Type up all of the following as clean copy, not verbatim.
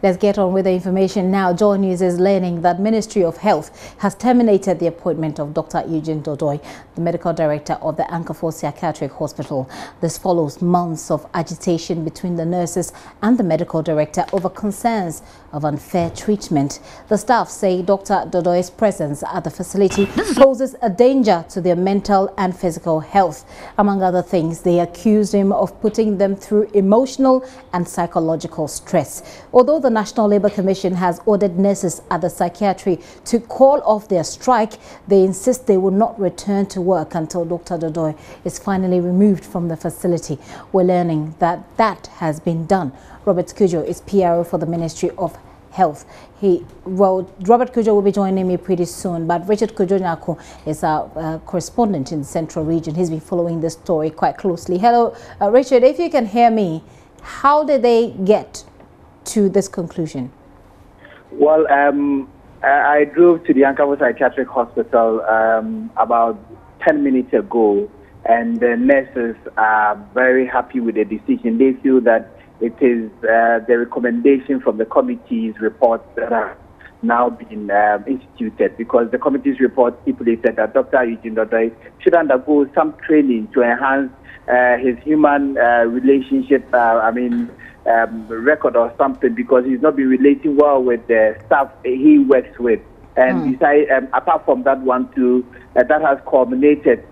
Let's get on with the information now. JoyNews is learning that Ministry of Health has terminated the appointment of Dr. Eugene Dodoi, the medical director of the Ankaful Psychiatric Hospital. This follows months of agitation between the nurses and the medical director over concerns of unfair treatment. The staff say Dr. Dodoi's presence at the facility poses a danger to their mental and physical health. Among other things, they accused him of putting them through emotional and psychological stress. Although the National Labour Commission has ordered nurses at the psychiatry to call off their strike, they insist they will not return to work until Dr. Dodoi is finally removed from the facility. We're learning that that has been done. Robert Kujo is PRO for the Ministry of Health. Robert Kujo will be joining me pretty soon, but Richard Kujo Nyako is our correspondent in the Central Region. He's been following this story quite closely. Hello, Richard, if you can hear me, how did they get to this conclusion? Well, I drove to the Ankaful Psychiatric Hospital about 10 minutes ago, and the nurses are very happy with the decision. They feel that it is the recommendation from the committee's report that have now been instituted, because the committee's report stipulated that Dr. Eugene Dodoi should undergo some training to enhance his human relationship, record or something, because he's not been relating well with the staff he works with. And besides, apart from that one too, that has culminated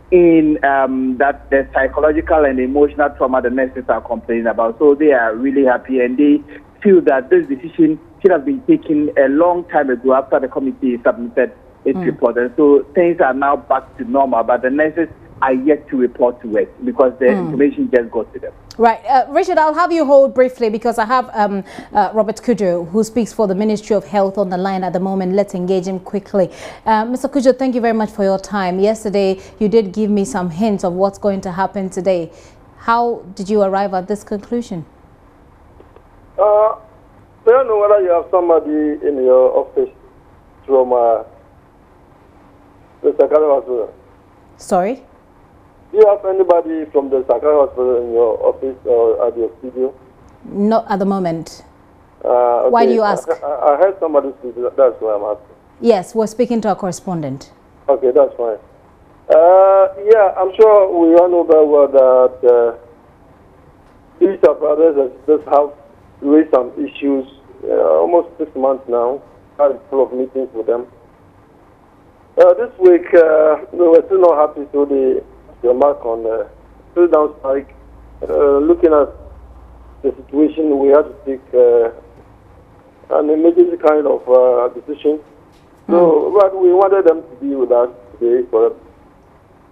in that the psychological and emotional trauma the nurses are complaining about. So they are really happy, and they feel that this decision should have been taken a long time ago after the committee submitted its report. And so things are now back to normal, but the nurses are yet to report to it because the information just got to them. Right. Richard, I'll have you hold briefly because I have Robert Kujo, who speaks for the Ministry of Health, on the line at the moment. Let's engage him quickly. Mr. Kujo, thank you very much for your time. Yesterday, you did give me some hints of what's going to happen today. How did you arrive at this conclusion? I don't know whether you have somebody in your office from the psychiatric hospital. Sorry? Do you have anybody from the psychiatric hospital in your office or at your studio? Not at the moment. Okay. Why do you ask? I heard somebody speak, that's why I'm asking. Yes, we're speaking to our correspondent. Okay, that's fine. Yeah, I'm sure we all know very well that these are brothers that just have raised some issues almost 6 months now. I had a couple of meetings with them. This week, we were still not happy, so they remark on the sit-down strike. Looking at the situation, we had to take an emergency kind of decision. So, but we wanted them to be with us today for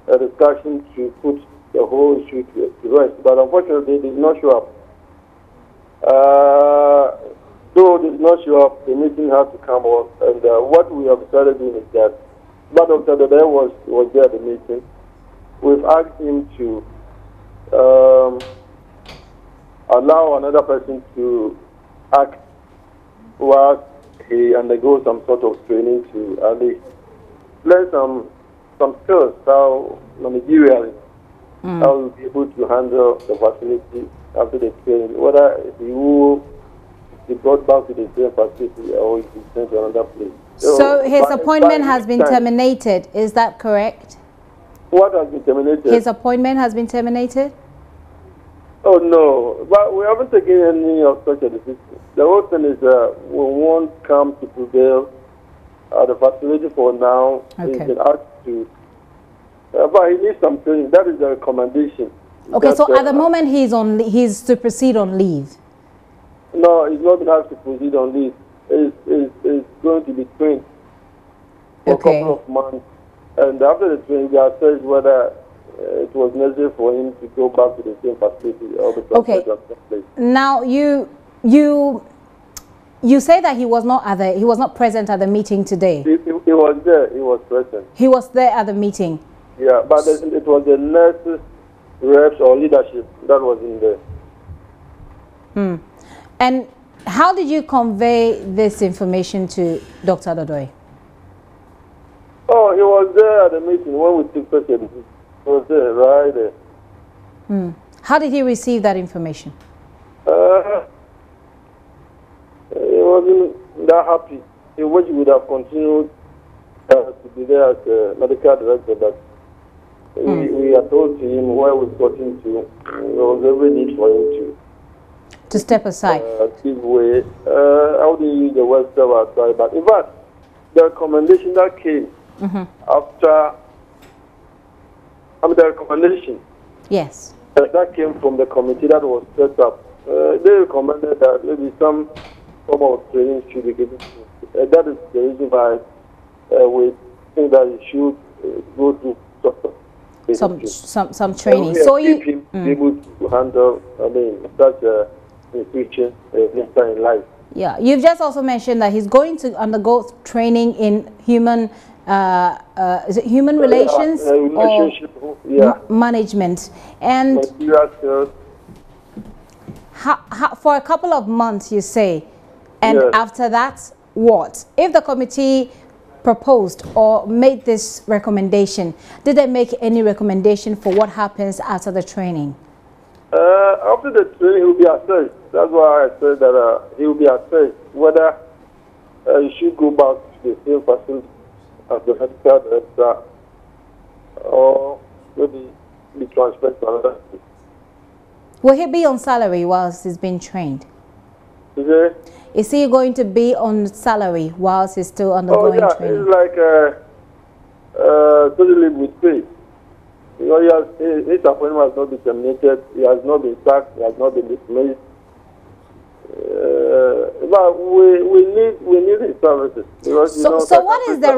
a discussion to put the whole issue to rest. But unfortunately, they did not show up. Though they did not show up, the meeting had to come on. And what we have started doing is that, but Dr. Dodoi was there at the meeting. We've asked him to allow another person to act while he undergoes some sort of training to at least learn some skills, how managerially, how he'll be able to handle the facility after the training, whether he will be brought back to the same facility or he will be sent to another place. So his appointment has been terminated, is that correct? What has been terminated? His appointment has been terminated? Oh, no. But we haven't taken any of such a decision. The whole thing is we won't come to prevail at the facility for now. Okay. He's been asked to, but he needs some training. That is the recommendation. Okay, so at the moment he's to proceed on leave? No, he's not been asked to proceed on leave. He's going to be trained for a couple of months. And after the training, we assessed whether it was necessary for him to go back to the same facility or the place. Now you say that he was not present at the meeting today. He was there. He was present. He was there at the meeting. Yeah, but it was the nurses, reps, or leadership that was in there. And how did you convey this information to Dr. Dodoi? Oh, he was there at the meeting when we took questions. He was there, right there. How did he receive that information? that happy, in which he would have continued to be there as a medical director, but we are told to him where we've gotten to. There was every need for him to step aside. Give way. I wouldn't use the word step aside, but in fact, the recommendation that came after, the recommendation. Yes. That came from the committee that was set up. They recommended that maybe some form of training should be given. That is the reason why we think that he should go to some training. So you him able to handle, such a institution later in life. Yeah, you've just also mentioned that he's going to undergo training in human, is it human relations or management? And for a couple of months, you say, and after that, what? If the committee proposed or made this recommendation, did they make any recommendation for what happens after the training? After the training, he will be assessed. That's why I said that he will be assessed whether he should go back to the same facility as the medical director or maybe be transferred to another state. Will he be on salary whilst he's being trained? Is he going to be on salary whilst he's still undergoing training? It's like totally with pay. You know, his appointment has not been terminated. He has not been sacked. He has not been dismissed. But we need his services. So what is the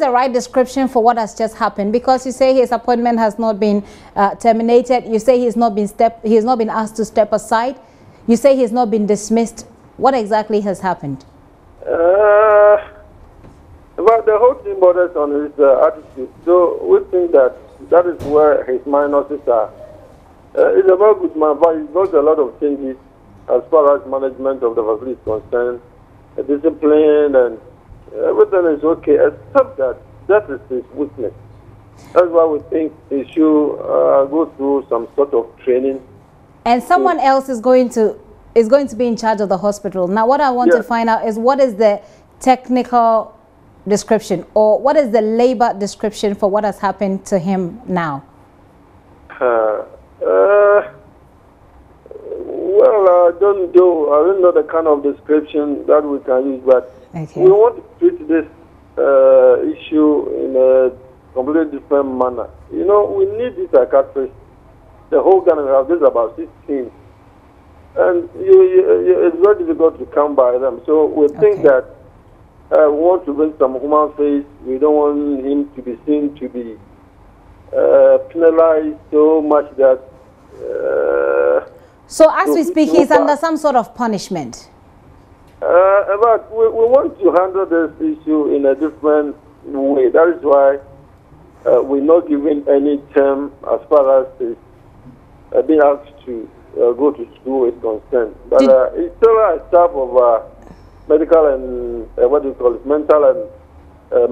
right description for what has just happened? Because you say his appointment has not been terminated. You say he has not been asked to step aside. You say he's not been dismissed. What exactly has happened? But the whole thing borders on his attitude. So we think that is where his minuses are. He's a very good man, but he's got a lot of changes as far as management of the facility is concerned, discipline and everything is okay, except that is his weakness. That's why we think he should go through some sort of training. And someone else is going to be in charge of the hospital. Now, what I want to find out is what is the technical description or what is the labor description for what has happened to him now? Well, I don't know the kind of description that we can use, but we want to treat this issue in a completely different manner. You know, we need this psychiatrist. The whole Ghana, we have this about 16. And it's very difficult to come by them. So we think that we want to bring some human face. We don't want him to be seen to be penalized so much that... so as we speak, he's under some sort of punishment? But we want to handle this issue in a different way. That is why we're not giving any term as far as being asked to go to school is concerned. But it's still a staff of medical and mental and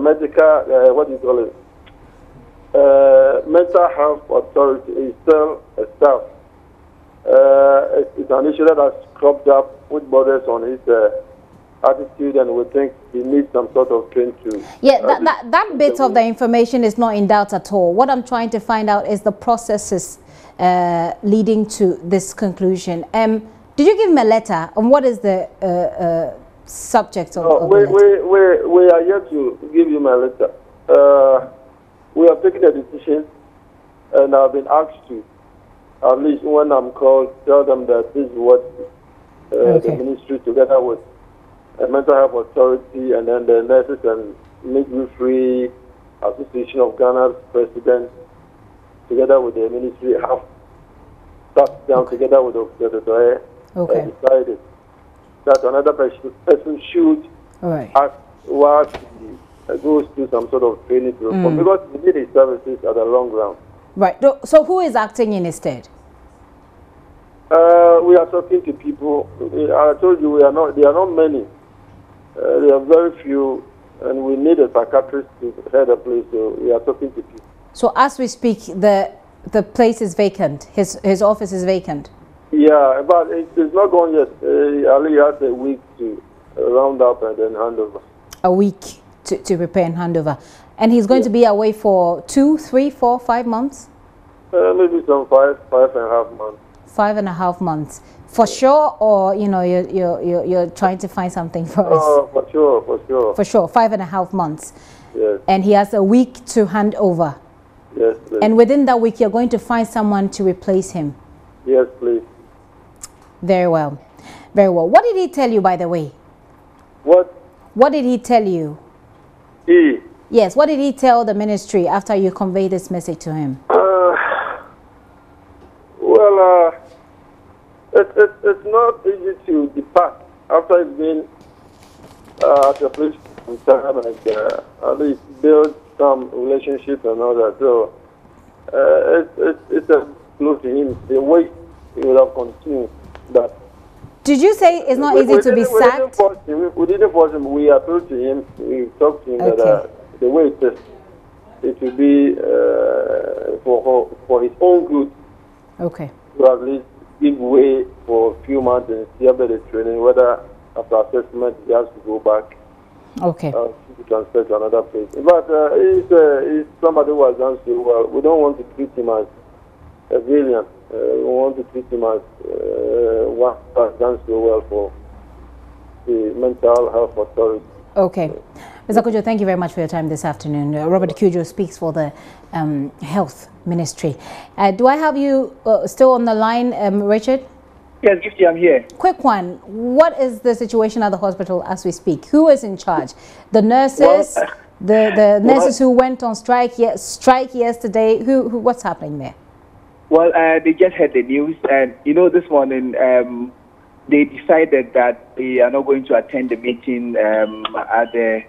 medical mental health authority is still a staff. It's an issue that has cropped up with borders on his attitude, and we think he needs some sort of training to... Yeah, that bit of the information is not in doubt at all. What I'm trying to find out is the processes leading to this conclusion. Did you give him a letter? And what is the subject of the letter? We are yet to give him a letter. We have taken a decision, and I've been asked to, at least when I'm called, tell them that this is what the ministry, together with the Mental Health Authority and then the Nurses and Midwifery Association of Ghana's president, together with the ministry, have sat down together with the decided that another person should ask what goes through some sort of training to reform, because we need his services at the long run. Right. So who is acting in his stead? We are talking to people. I told you there are not many. There are very few, and we need a psychiatrist to head a place, so we are talking to people. So as we speak, the place is vacant. His office is vacant. Yeah, but it's not gone yet. Ali has a week to round up and then hand over. A week to prepare and hand over. And he's going to be away for 2, 3, 4, 5 months? Maybe some 5.5 months. 5.5 months. For sure, or you know, you're trying to find something for us? Oh, for sure, for sure. For sure, 5.5 months. Yes. And he has a week to hand over. Yes, please. And within that week, you're going to find someone to replace him. Yes, please. Very well. Very well. What did he tell you, by the way? What? What did he tell you? He? Yes, what did he tell the ministry after you conveyed this message to him? Well, it's not easy to depart after it's been at a place for some time and at least build some relationship and all that. So it's a blow to him. The way he would have continued that. Did you say it's not easy to be sacked? We didn't force him. We appealed to him. We talked to him that the way it is, it will be for his own good. Okay. To at least give way for a few months and see after the training whether after assessment he has to go back. Okay. To be transferred to another place. But he's somebody who has done so well. We don't want to treat him as a villain. We want to treat him as one who has done so well for the mental health authority. Okay. Mr. Kujo, thank you very much for your time this afternoon. Robert Kujo speaks for the Health Ministry. Do I have you still on the line, Richard? Yes, Gifty, I'm here. Quick one. What is the situation at the hospital as we speak? Who is in charge? The nurses, the nurses who went on strike yesterday. Who? What's happening there? Well, they just heard the news, and you know, this morning they decided that they are not going to attend the meeting at the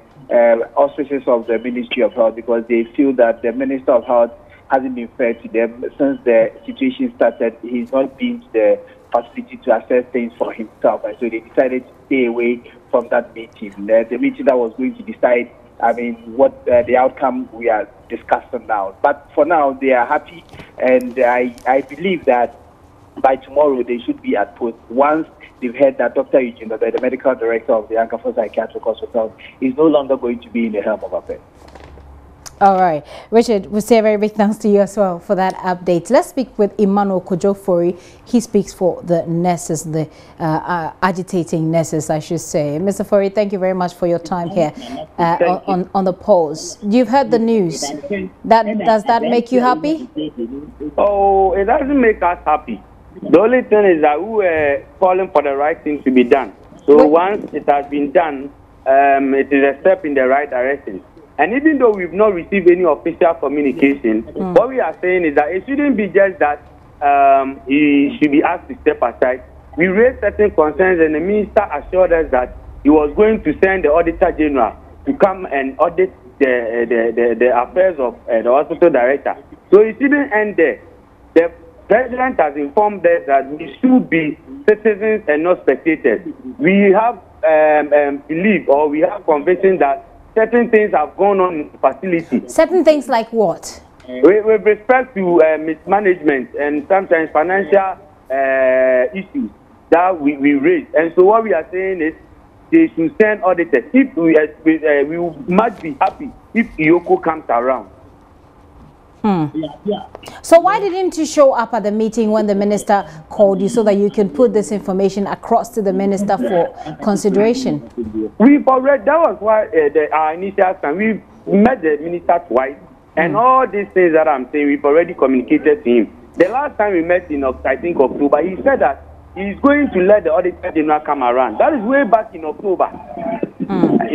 auspices of the Ministry of Health because they feel that the Minister of Health hasn't been fair to them since the situation started. He's not been to the facility to assess things for himself, and so they decided to stay away from that meeting. The meeting that was going to decide, I mean, what the outcome we are discussing now. But for now, they are happy, and I believe that by tomorrow they should be at post once they've heard that Dr. Eugene, the medical director of the Ankaful Psychiatric Hospital, is no longer going to be in the helm of affairs. All right. Richard, we say a very big thanks to you as well for that update. Let's speak with Emmanuel Kojofori. He speaks for the nurses, the agitating nurses, I should say. Mr. Fori, thank you very much for your time here on the pause. You've heard the news. Does that make you happy? Oh, it doesn't make us happy. The only thing is that we were calling for the right thing to be done. So once it has been done, it is a step in the right direction. And even though we've not received any official communication, what we are saying is that it shouldn't be just that he should be asked to step aside. We raised certain concerns, and the minister assured us that he was going to send the Auditor General to come and audit the affairs of the hospital director. So it shouldn't end there. The President has informed us that we should be citizens and not spectators. We have belief, or we have conviction that certain things have gone on in the facility. Certain things like what? With respect to mismanagement and sometimes financial issues that we raise. And so what we are saying is they should send auditors. If we must be happy if Iyoko comes around. So why didn't you show up at the meeting when the minister called you so that you can put this information across to the minister for consideration? We've already, that was why our initial time, we met the minister twice, and all these things that I'm saying, we've already communicated to him. The last time we met in, I think, October, he said that he's going to let the Auditor General come around. That is way back in October.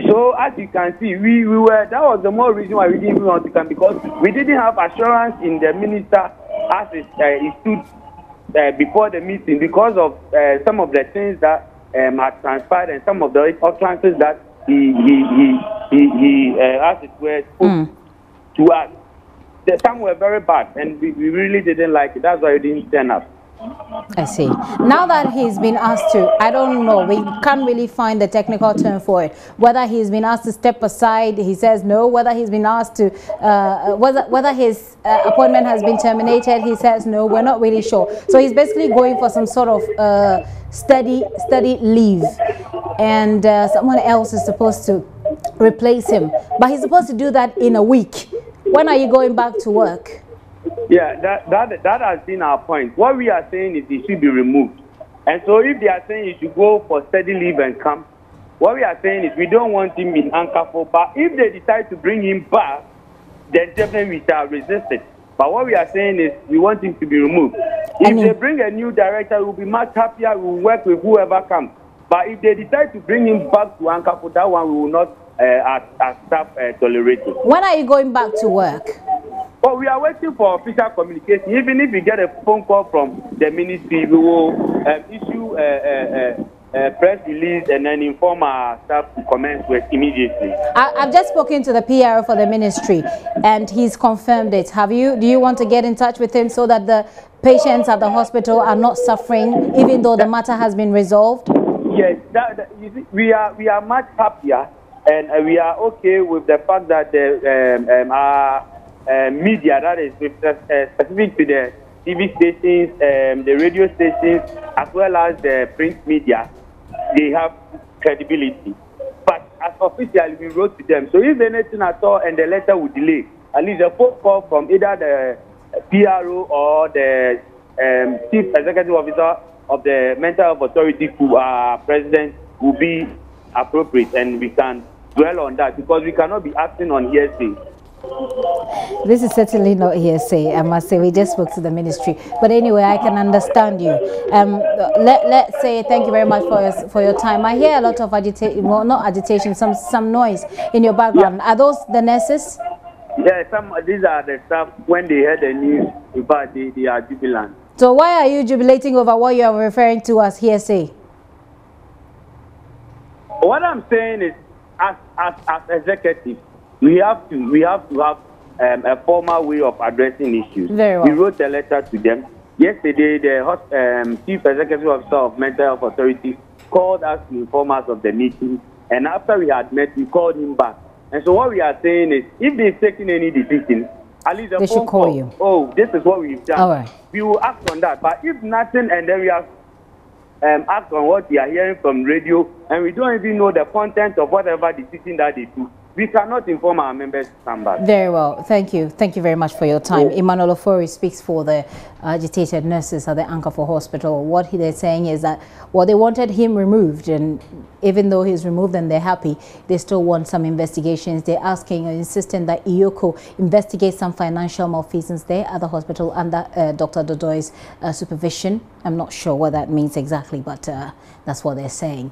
So as you can see, we were, that was the more reason why we didn't even want to come, because we didn't have assurance in the minister as he stood before the meeting because of some of the things that had transpired and some of the utterances that he as it were, spoke to us. Some were very bad, and we really didn't like it. That's why we didn't turn up. I see. Now that he's been asked to, I don't know, we can't really find the technical term for it. Whether he's been asked to step aside, he says no. Whether he's been asked to, whether his appointment has been terminated, he says no. We're not really sure. So he's basically going for some sort of steady leave, and someone else is supposed to replace him. But he's supposed to do that in a week. When are you going back to work? Yeah, that has been our point. What we are saying is he should be removed. And so if they are saying he should go for steady leave and come, what we are saying is we don't want him in Ankaful. But if they decide to bring him back, then definitely we shall resist it. But what we are saying is we want him to be removed. If they bring a new director, we'll be much happier. We'll work with whoever comes. But if they decide to bring him back to Ankaful, that one we will not, as staff, tolerate it. When are you going back to work? Well, we are waiting for official communication. Even if we get a phone call from the ministry, we will issue a press release and then inform our staff to commence with immediately. I've just spoken to the PRO for the ministry, and he's confirmed it. Do you want to get in touch with him so that the patients at the hospital are not suffering, even though the matter has been resolved? Yes, you see, we are much happier, and we are okay with the fact that our media, that is specific to the TV stations, the radio stations, as well as the print media, they have credibility. But as officially, we wrote to them. So if anything at all and the letter would delay, at least a phone call from either the PRO or the Chief Executive Officer of the Mental Health Authority, who are president, will be appropriate, and we can dwell on that because we cannot be acting on hearsay. This is certainly not hearsay, I must say. We just spoke to the ministry. But anyway, I can understand you. Let's say thank you very much for your time. I hear a lot of agitation, well, not agitation, some noise in your background. Yeah. Are those the nurses? Yeah, these are the staff. When they hear the news, in fact, they are jubilant. So why are you jubilating over what you are referring to as hearsay? What I'm saying is, as executives, we have to have a formal way of addressing issues. Very well. We wrote a letter to them. Yesterday, the Chief Executive Officer of Mental Health Authority called us to inform us of the meeting. And after we had met, we called him back. And so what we are saying is, if they've taken any decision, at least they should call you. Oh, this is what we've done. All right. We will act on that. But if nothing, and then we have act on what we are hearing from radio, and we don't even know the content of whatever decision that they do, we cannot inform our members to come back. Very well. Thank you. Thank you very much for your time. Emmanuel Ofori speaks for the agitated nurses at the Ankaful Hospital. What they're saying is that, well, they wanted him removed, and even though he's removed and they're happy, they still want some investigations. They're asking and insisting that IOCO investigate some financial malfeasance there at the hospital under Dr. Dodoy's supervision. I'm not sure what that means exactly, but that's what they're saying.